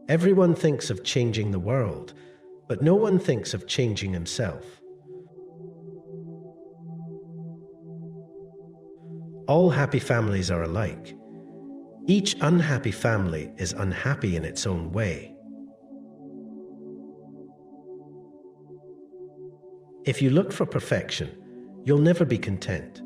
Everyone thinks of changing the world, but no one thinks of changing himself. All happy families are alike. Each unhappy family is unhappy in its own way. If you look for perfection, you'll never be content.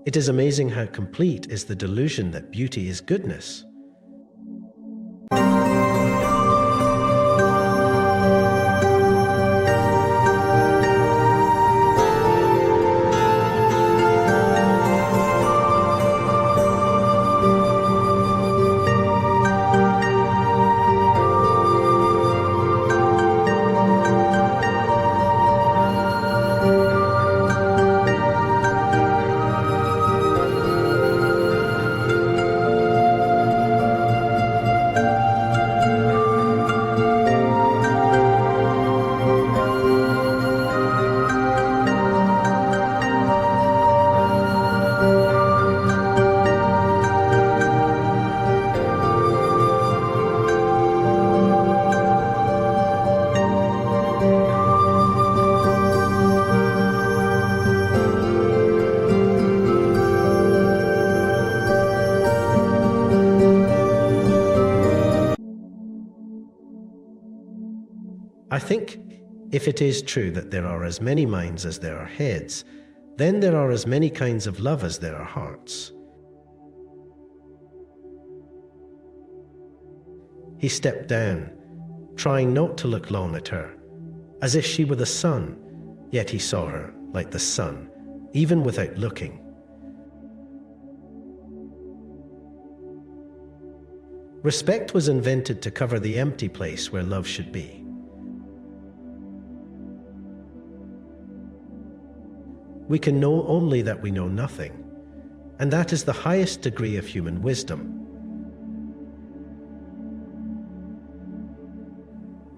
It is amazing how complete is the delusion that beauty is goodness. I think if it is true that there are as many minds as there are heads, then there are as many kinds of love as there are hearts. He stepped down, trying not to look long at her, as if she were the sun, yet he saw her like the sun, even without looking. Respect was invented to cover the empty place where love should be. We can know only that we know nothing, and that is the highest degree of human wisdom.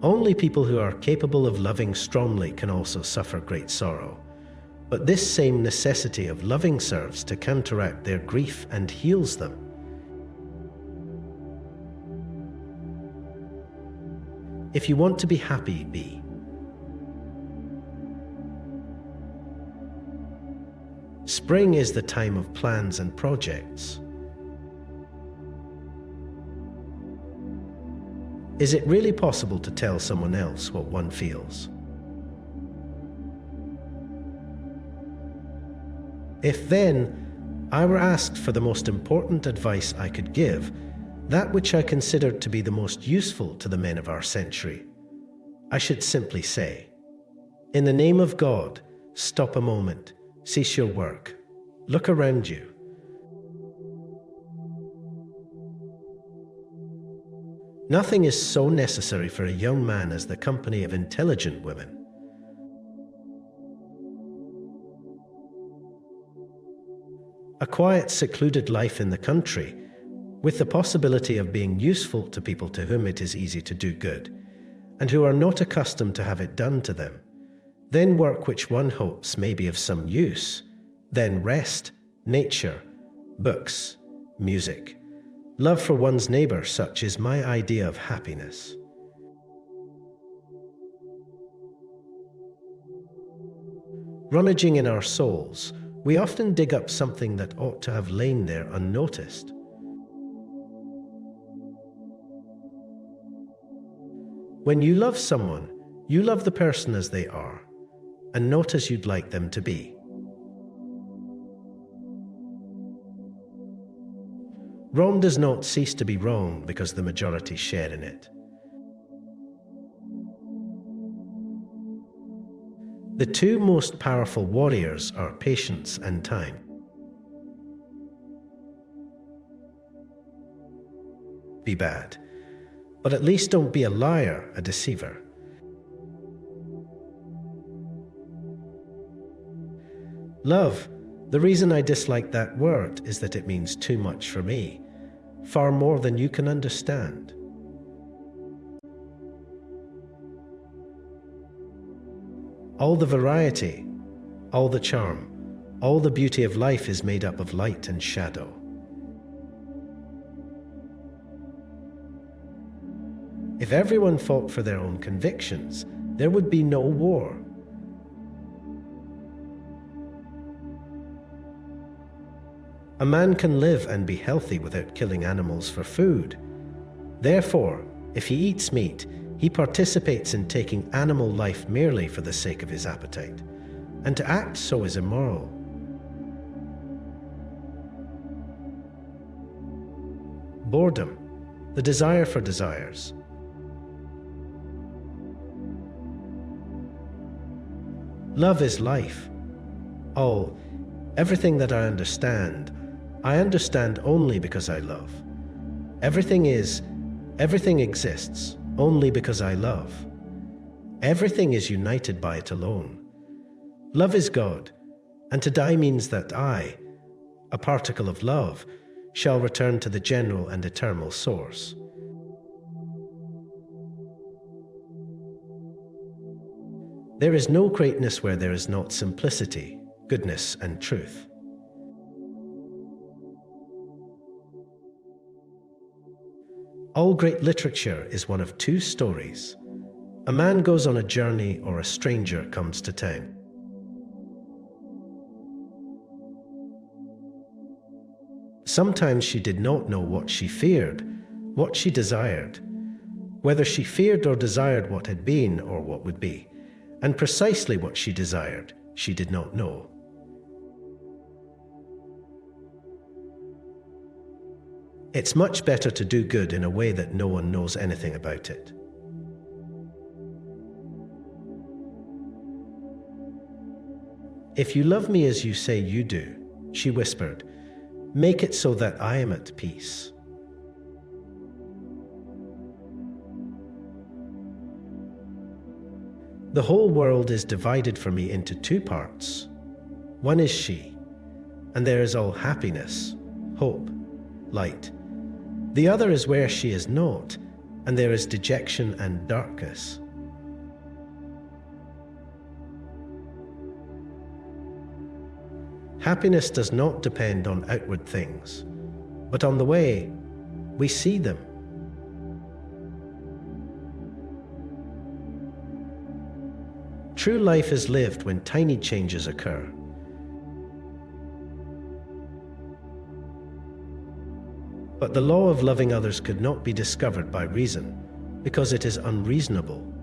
Only people who are capable of loving strongly can also suffer great sorrow, but this same necessity of loving serves to counteract their grief and heals them. If you want to be happy, be. Spring is the time of plans and projects. Is it really possible to tell someone else what one feels? If then I were asked for the most important advice I could give, that which I considered to be the most useful to the men of our century, I should simply say, in the name of God, stop a moment. Cease your work. Look around you. Nothing is so necessary for a young man as the company of intelligent women. A quiet, secluded life in the country, with the possibility of being useful to people to whom it is easy to do good, and who are not accustomed to have it done to them. Then work which one hopes may be of some use. Then rest, nature, books, music. Love for one's neighbor, such is my idea of happiness. Rummaging in our souls, We often dig up something that ought to have lain there unnoticed. When you love someone, you love the person as they are, and not as you'd like them to be. Wrong does not cease to be wrong because the majority share in it. The two most powerful warriors are patience and time. Be bad, but at least don't be a liar, a deceiver. Love, the reason I dislike that word is that it means too much for me, far more than you can understand. All the variety, all the charm, all the beauty of life is made up of light and shadow. If everyone fought for their own convictions, there would be no war. A man can live and be healthy without killing animals for food. Therefore, if he eats meat, he participates in taking animal life merely for the sake of his appetite, and to act so is immoral. Boredom, the desire for desires. Love is life. All, everything that I understand only because I love. Everything exists only because I love. Everything is united by it alone. Love is God, and to die means that I, a particle of love, shall return to the general and eternal source. There is no greatness where there is not simplicity, goodness, and truth. All great literature is one of two stories. A man goes on a journey or a stranger comes to town. Sometimes she did not know what she feared, what she desired, whether she feared or desired what had been or what would be, and precisely what she desired, she did not know. It's much better to do good in a way that no one knows anything about it. If you love me as you say you do, she whispered, make it so that I am at peace. The whole world is divided for me into two parts. One is she, and there is all happiness, hope, light. The other is where she is not, and there is dejection and darkness. Happiness does not depend on outward things, but on the way we see them. True life is lived when tiny changes occur. But the law of loving others could not be discovered by reason, because it is unreasonable.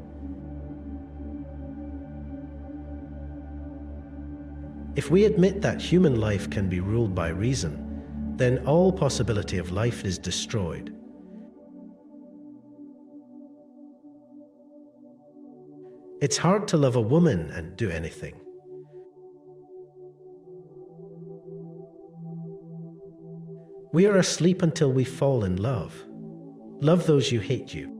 If we admit that human life can be ruled by reason, then all possibility of life is destroyed. It's hard to love a woman and do anything. We are asleep until we fall in love. Love those who hate you.